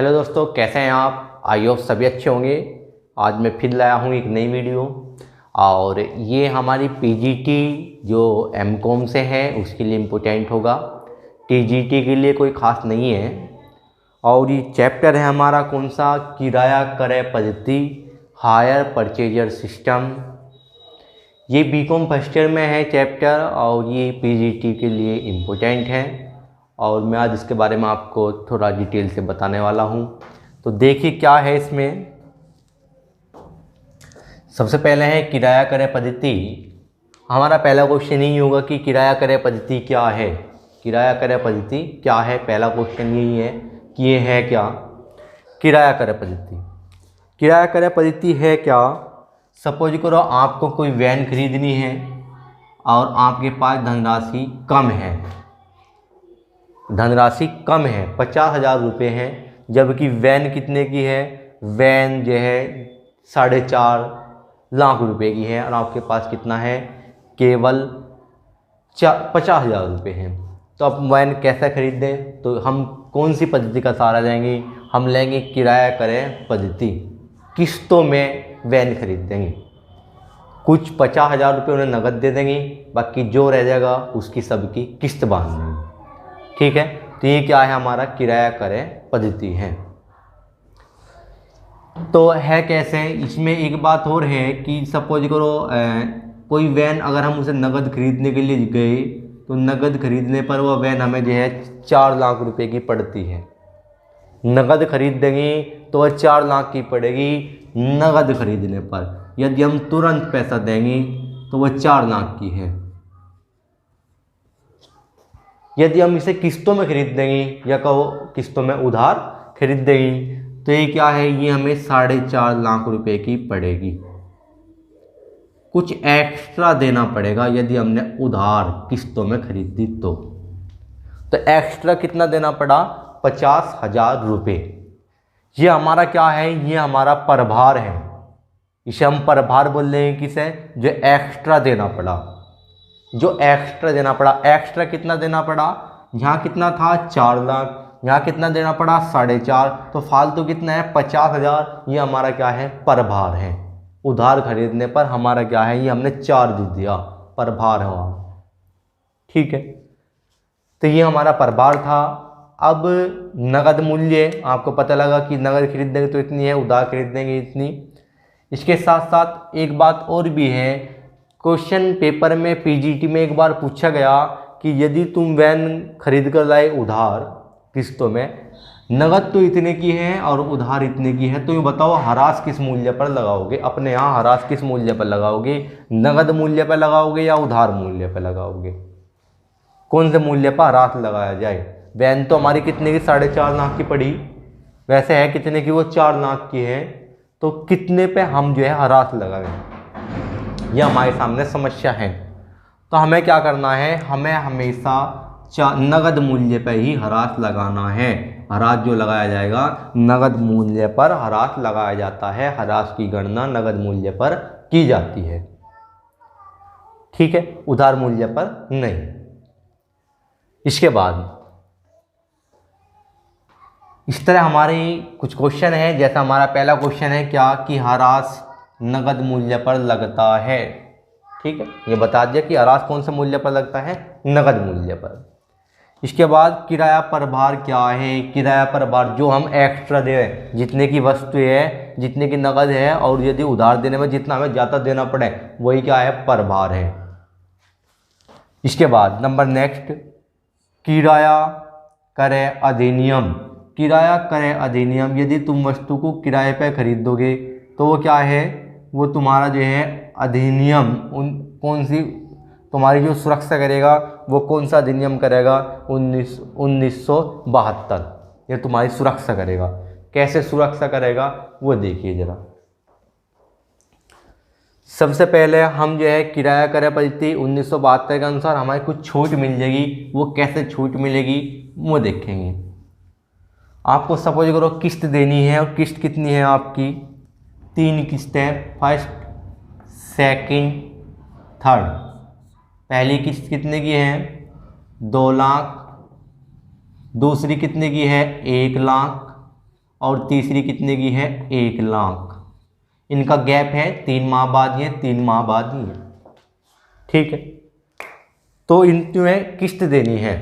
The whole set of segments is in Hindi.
हेलो दोस्तों, कैसे हैं आप? आई होप सभी अच्छे होंगे। आज मैं फिर लाया हूँ एक नई वीडियो और ये हमारी पीजीटी जो एमकॉम से है उसके लिए इम्पोर्टेंट होगा, टीजीटी के लिए कोई ख़ास नहीं है। और ये चैप्टर है हमारा कौन सा? किराया क्रय पद्धति, हायर परचेजर सिस्टम। ये बीकॉम फर्स्ट ईयर में है चैप्टर और ये पीजीटी के लिए इम्पोर्टेंट है और मैं आज इसके बारे में आपको थोड़ा डिटेल से बताने वाला हूँ। तो देखिए क्या है इसमें। सबसे पहले है किराया क्रय पद्धति। हमारा पहला क्वेश्चन यही होगा कि किराया क्रय पद्धति क्या है। किराया क्रय पद्धति क्या है, पहला क्वेश्चन यही है कि ये है क्या किराया क्रय पद्धति। किराया क्रय पद्धति है क्या? सपोज करो आपको कोई वैन खरीदनी है और आपके पास धनराशि कम है, धनराशि कम है, 50,000 रुपये है, जबकि वैन कितने की है? वैन जो है 4.5 लाख रुपए की है और आपके पास कितना है? केवल 50,000 रुपये हैं। तो अब वैन कैसे खरीदें? तो हम कौन सी पद्धति का सहारा लेंगे? हम लेंगे किराया क्रय पद्धति। किस्तों में वैन खरीद देंगे, कुछ 50,000 रुपये उन्हें नकद दे देंगे, बाकी जो रह जाएगा उसकी सबकी किस्त बांध देंगे। ठीक है, तो ये क्या है? हमारा किराया क्रय पद्धति है। तो है कैसे? इसमें एक बात और है कि सपोज करो कोई वैन अगर हम उसे नकद खरीदने के लिए गए तो नकद खरीदने पर वह वैन हमें जो है 4 लाख रुपए की पड़ती है। नकद खरीद देंगे तो वह 4 लाख की पड़ेगी नकद खरीदने पर। यदि हम तुरंत पैसा देंगे तो वह 4 लाख की है। यदि हम इसे किस्तों में खरीद देंगे या कहो किस्तों में उधार खरीद देंगे तो ये क्या है? ये हमें 4.5 लाख रुपए की पड़ेगी। कुछ एक्स्ट्रा देना पड़ेगा यदि हमने उधार किस्तों में खरीदी तो एक्स्ट्रा कितना देना पड़ा? 50,000 रुपये। ये हमारा क्या है? ये हमारा प्रभार है। इसे हम प्रभार बोल रहे हैं। किसे? जो एक्स्ट्रा देना पड़ा, जो एक्स्ट्रा देना पड़ा। एक्स्ट्रा कितना देना पड़ा? यहाँ कितना था? 4 लाख। यहाँ कितना देना पड़ा? 4.5। तो फालतू कितना है? 50,000। ये हमारा क्या है? प्रभार है। उधार खरीदने पर हमारा क्या है? ये हमने चार्ज दिया, प्रभार है वहाँ। ठीक है, तो ये हमारा प्रभार था। अब नगद मूल्य, आपको पता लगा कि नगद खरीदेंगे तो इतनी है, उधार खरीदेंगे इतनी। इसके साथ साथ एक बात और भी है, क्वेश्चन पेपर में पीजीटी में एक बार पूछा गया कि यदि तुम वैन खरीद कर लाए उधार किस्तों में, नगद तो इतने की है और उधार इतने की है, तो ये बताओ हरास किस मूल्य पर लगाओगे? अपने यहाँ हरास किस मूल्य पर लगाओगे? नगद मूल्य पर लगाओगे या उधार मूल्य पर लगाओगे? कौन से मूल्य पर हरास लगाया जाए? वैन तो हमारी कितने की? 4.5 लाख की पड़ी, वैसे है कितने की? वो 4 लाख की है। तो कितने पे हम जो है हरास लगाएं? यह हमारे सामने समस्या है। तो हमें क्या करना है? हमें हमेशा नगद मूल्य पर ही हरास लगाना है। हरास जो लगाया जाएगा नगद मूल्य पर हरास लगाया जाता है। हरास की गणना नगद मूल्य पर की जाती है। ठीक है, उधार मूल्य पर नहीं। इसके बाद इस तरह हमारे कुछ क्वेश्चन है। जैसा हमारा पहला क्वेश्चन है क्या कि हरास नगद मूल्य पर लगता है। ठीक है, ये बता दिया कि हरास कौन से मूल्य पर लगता है? नगद मूल्य पर। इसके बाद किराया प्रभार क्या है? किराया प्रभार जो हम एक्स्ट्रा दे, जितने की वस्तु है, जितने की नगद है और यदि उधार देने में जितना हमें ज़्यादा देना पड़े वही क्या है? प्रभार है। इसके बाद नंबर नेक्स्ट, किराया क्रय अधिनियम। किराया क्रय अधिनियम, यदि तुम वस्तु को किराए पर खरीदोगे तो वो क्या है? वो तुम्हारा जो है अधिनियम, कौन सी तुम्हारी जो सुरक्षा करेगा वो कौन सा अधिनियम करेगा? 1972। ये तुम्हारी सुरक्षा करेगा। कैसे सुरक्षा करेगा वो देखिए जरा। सबसे पहले हम जो है किराया क्रय पद्धति 1972 के अनुसार हमारी कुछ छूट मिल जाएगी। वो कैसे छूट मिलेगी वो देखेंगे। आपको सपोज करो किस्त देनी है और किस्त कितनी है आपकी? 3 किस्तें, फर्स्ट, सेकंड, थर्ड। पहली किस्त कितने की है? 2 लाख। दूसरी कितने की है? 1 लाख। और तीसरी कितने की है 1 लाख। इनका गैप है 3 माह बाद ही है, 3 माह बाद ही है। ठीक है, तो इनमें किस्त देनी है।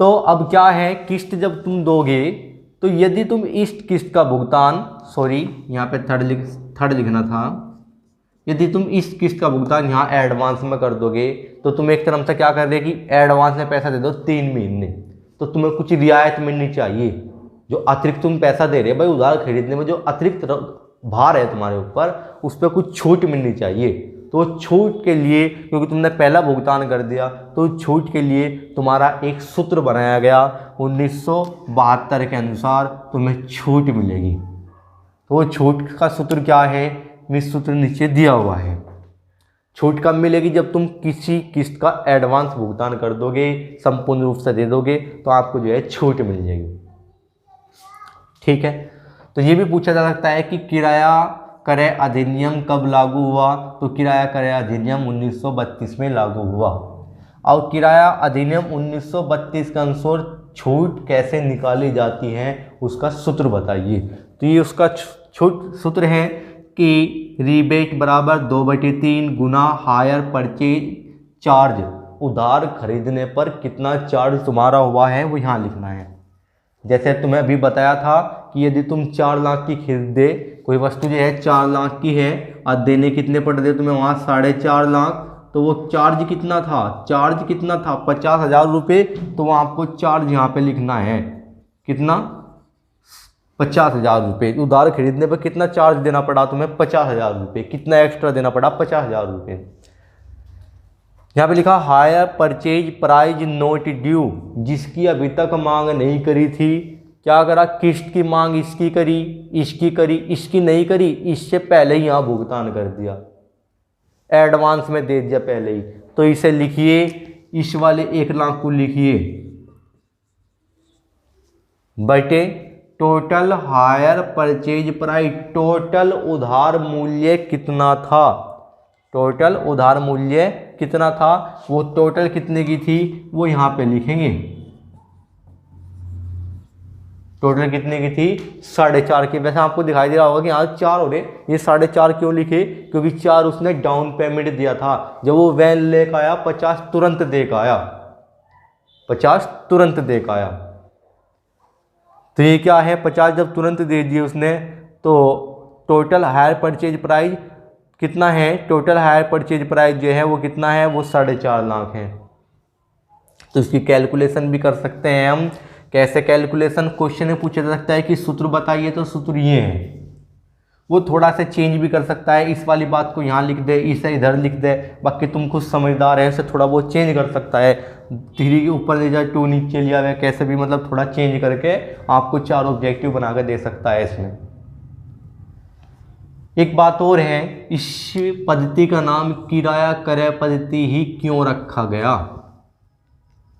तो अब क्या है, किस्त जब तुम दोगे तो यदि तुम इस किस्त का भुगतान, सॉरी यहाँ पे थर्ड लिखना था, यदि तुम इस किस्त का भुगतान यहाँ एडवांस में कर दोगे तो तुम एक तरफ से क्या कर रहे कि एडवांस में पैसा दे दो 3 महीने, तो तुम्हें कुछ रियायत मिलनी चाहिए। जो अतिरिक्त तुम पैसा दे रहे हो भाई उधार खरीदने में, जो अतिरिक्त भार है तुम्हारे ऊपर, उस पर कुछ छूट मिलनी चाहिए। तो छूट के लिए, क्योंकि तुमने पहला भुगतान कर दिया, तो छूट के लिए तुम्हारा एक सूत्र बनाया गया 1972 के अनुसार तुम्हें छूट मिलेगी। तो वो छूट का सूत्र क्या है, इस सूत्र नीचे दिया हुआ है। छूट कब मिलेगी, जब तुम किसी किस्त का एडवांस भुगतान कर दोगे, संपूर्ण रूप से दे दोगे, तो आपको जो है छूट मिल जाएगी। ठीक है, तो ये भी पूछा जा सकता है कि किराया क्रय अधिनियम कब लागू हुआ, तो किराया क्रय अधिनियम 1932 में लागू हुआ। और किराया अधिनियम 1932 के अनुसार छूट कैसे निकाली जाती है उसका सूत्र बताइए। तो ये उसका छूट सूत्र है कि रिबेट बराबर 2/3 गुना हायर परचेज चार्ज। उधार खरीदने पर कितना चार्ज तुम्हारा हुआ है वो यहाँ लिखना है। जैसे तुम्हें अभी बताया था कि यदि तुम 4 लाख की खरीदे, कोई वस्तु जो है 4 लाख की है और देने कितने पड़ रहे तुम्हें वहाँ 4.5 लाख, तो वो चार्ज कितना था, 50,000 रुपये। तो वहाँ आपको चार्ज यहाँ पे लिखना है कितना, 50,000 रुपये। उधार खरीदने पर कितना चार्ज देना पड़ा तुम्हें, 50,000 रुपये। कितना एक्स्ट्रा देना पड़ा, 50,000 रुपये। यहाँ पे लिखा hire purchase price note due, जिसकी अभी तक मांग नहीं करी थी। क्या करा, किस्त की मांग इसकी करी, इसकी करी, इसकी नहीं करी, इससे पहले ही यहाँ भुगतान कर दिया, एडवांस में दे दिया पहले ही। तो इसे लिखिए, इस वाले 1 लाख को लिखिए बटे total hire purchase price. Total उधार मूल्य कितना था, टोटल उधार मूल्य कितना था, वो टोटल कितने की थी वो यहाँ पे लिखेंगे। टोटल कितने की थी, 4.5 की। वैसे आपको दिखाई दे रहा होगा कि यहाँ 4 हो रहे, ये 4.5 क्यों लिखे, क्योंकि 4 उसने डाउन पेमेंट दिया था। जब वो वैन लेकर आया 50 तुरंत दे कर आया, 50 तुरंत दे कर आया। तो ये क्या है, 50 जब तुरंत दे दिए उसने, तो टोटल हायर परचेज प्राइस कितना है, टोटल हायर परचेज प्राइस जो है वो कितना है, वो 4.5 लाख है। तो इसकी कैलकुलेशन भी कर सकते हैं हम। कैसे कैलकुलेशन, क्वेश्चन में पूछा जा सकता है कि सूत्र बताइए, तो सूत्र ये है। वो थोड़ा सा चेंज भी कर सकता है, इस वाली बात को यहाँ लिख दे, इसे इधर लिख दे, बाकी तुम खुद समझदार है, उसे थोड़ा बहुत चेंज कर सकता है। 3 के ऊपर ले जाए, 2 नीचे लिया हुआ, कैसे भी मतलब थोड़ा चेंज करके आपको 4 ऑब्जेक्टिव बना कर दे सकता है इसमें। एक बात और है, इस पद्धति का नाम किराया क्रय पद्धति ही क्यों रखा गया,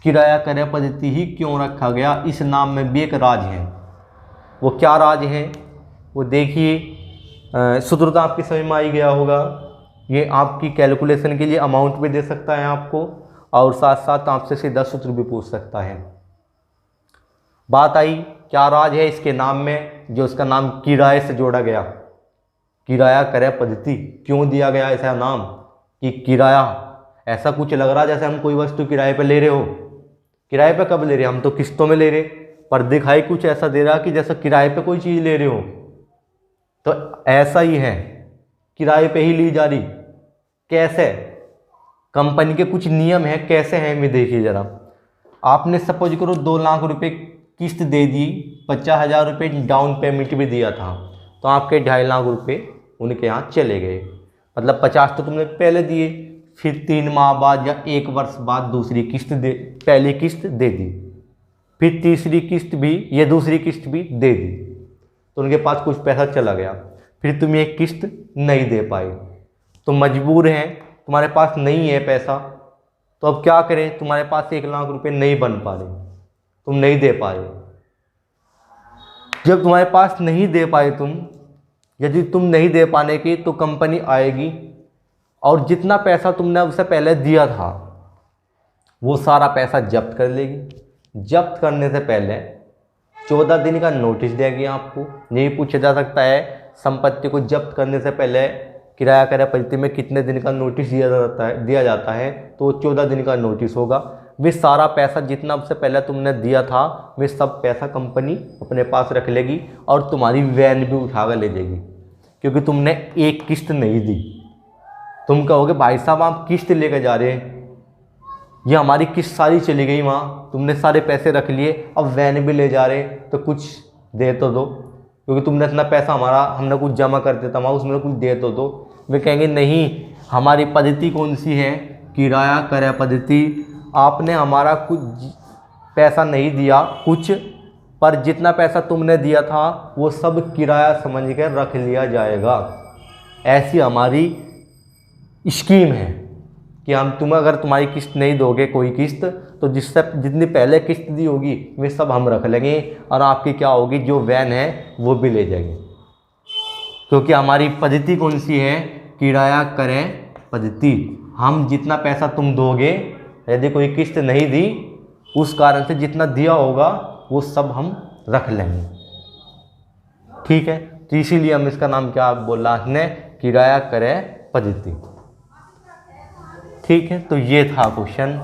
किराया क्रय पद्धति ही क्यों रखा गया, इस नाम में भी एक राज है। वो क्या राज है वो देखिए। सूत्र तो आपकी समझ में आ ही गया होगा। ये आपकी कैलकुलेशन के लिए अमाउंट भी दे सकता है आपको, और साथ साथ आपसे सीधा सूत्र भी पूछ सकता है। बात आई क्या राज है इसके नाम में, जो उसका नाम किराए से जोड़ा गया। किराया क्रय पद्धति क्यों दिया गया ऐसा नाम, कि किराया ऐसा कुछ लग रहा जैसे हम कोई वस्तु किराए पे ले रहे हो। किराए पे कब ले रहे, हम तो किस्तों में ले रहे, पर दिखाई कुछ ऐसा दे रहा कि जैसा किराए पे कोई चीज़ ले रहे हो। तो ऐसा ही है, किराए पे ही ली जा रही। कैसे, कंपनी के कुछ नियम है, कैसे हैं में देखिए ज़रा। आपने सपोज करो 2 लाख रुपए किस्त दे दी, 50,000 रुपये डाउन पेमेंट भी दिया था, तो आपके 2.5 लाख रुपए उनके यहाँ चले गए। मतलब 50 तो तुमने पहले दिए, फिर 3 माह बाद या 1 वर्ष बाद दूसरी किस्त दे, पहली किस्त दे दी, फिर तीसरी किस्त भी, ये दूसरी किस्त भी दे दी, तो उनके पास कुछ पैसा चला गया। फिर तुम ये किस्त नहीं दे पाए, तो मजबूर हैं, तुम्हारे पास नहीं है पैसा, तो अब क्या करें, तुम्हारे पास 1 लाख रुपए नहीं बन पा रहे, तुम नहीं दे पा रहे। जब तुम्हारे पास नहीं दे पाए तुम, यदि तुम नहीं दे पाने की, तो कंपनी आएगी और जितना पैसा तुमने उससे पहले दिया था वो सारा पैसा जब्त कर लेगी। जब्त करने से पहले 14 दिन का नोटिस दिया गया आपको। यही पूछा जा सकता है संपत्ति को जब्त करने से पहले किराया क्रय पद्धति में कितने दिन का नोटिस दिया जाता है, तो 14 दिन का नोटिस होगा। वे सारा पैसा जितना से पहले तुमने दिया था वे सब पैसा कंपनी अपने पास रख लेगी और तुम्हारी वैन भी उठा कर ले जाएगी, क्योंकि तुमने एक किस्त नहीं दी। तुम कहोगे भाई साहब आप किस्त लेकर जा रहे हैं, ये हमारी किस्त सारी चली गई, वहाँ तुमने सारे पैसे रख लिए, अब वैन भी ले जा रहे, तो कुछ दे तो दो, क्योंकि तुमने इतना पैसा हमने कुछ जमा कर दिया था वहाँ, उसमें कुछ दे तो दो। वे कहेंगे नहीं, हमारी पद्धति कौन सी है, किराया क्रय पद्धति। आपने हमारा कुछ पैसा नहीं दिया कुछ, पर जितना पैसा तुमने दिया था वो सब किराया समझ कर रख लिया जाएगा। ऐसी हमारी स्कीम है कि अगर तुम्हारी किस्त नहीं दोगे कोई किस्त, तो जितनी पहले किस्त दी होगी वे सब हम रख लेंगे और आपकी क्या होगी, जो वैन है वो भी ले जाएंगे। क्योंकि हमारी पद्धति कौन सी है, किराया क्रय पद्धति। हम जितना पैसा तुम दोगे, यदि कोई किस्त नहीं दी उस कारण से जितना दिया होगा वो सब हम रख लेंगे। ठीक है, तो इसीलिए हम इसका नाम क्या बोला हमने, किराया क्रय पद्धति। ठीक है, तो ये था क्वेश्चन।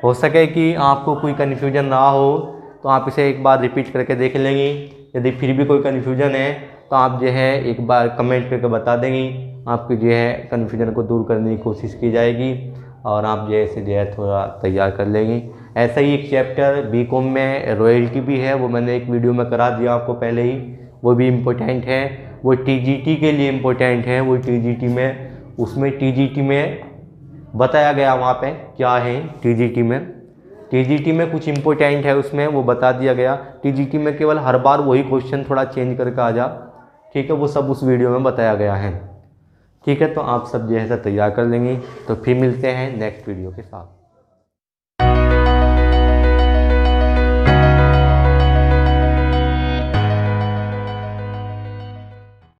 हो सके कि आपको कोई कन्फ्यूजन ना हो तो आप इसे एक बार रिपीट करके देख लेंगे। यदि फिर भी कोई कन्फ्यूजन है तो आप जो है एक बार कमेंट करके बता देंगे, आपकी जो है कन्फ्यूजन को दूर करने की कोशिश की जाएगी और आप जो है थोड़ा तैयार कर लेंगे। ऐसा ही एक चैप्टर बीकॉम में रॉयल्टी भी है, वो मैंने एक वीडियो में करा दिया आपको पहले ही, वो भी इम्पोर्टेंट है, वो टीजीटी के लिए इम्पोर्टेंट है। वो टीजीटी में, उसमें टीजीटी में बताया गया वहाँ पे क्या है टीजीटी में कुछ इम्पोर्टेंट है उसमें, वो बता दिया गया। टीजीटी में केवल हर बार वही क्वेश्चन थोड़ा चेंज करके आ जा, ठीक है, वो सब उस वीडियो में बताया गया है। ठीक है, तो आप सब जो है तैयार कर लेंगे। तो फिर मिलते हैं नेक्स्ट वीडियो के साथ।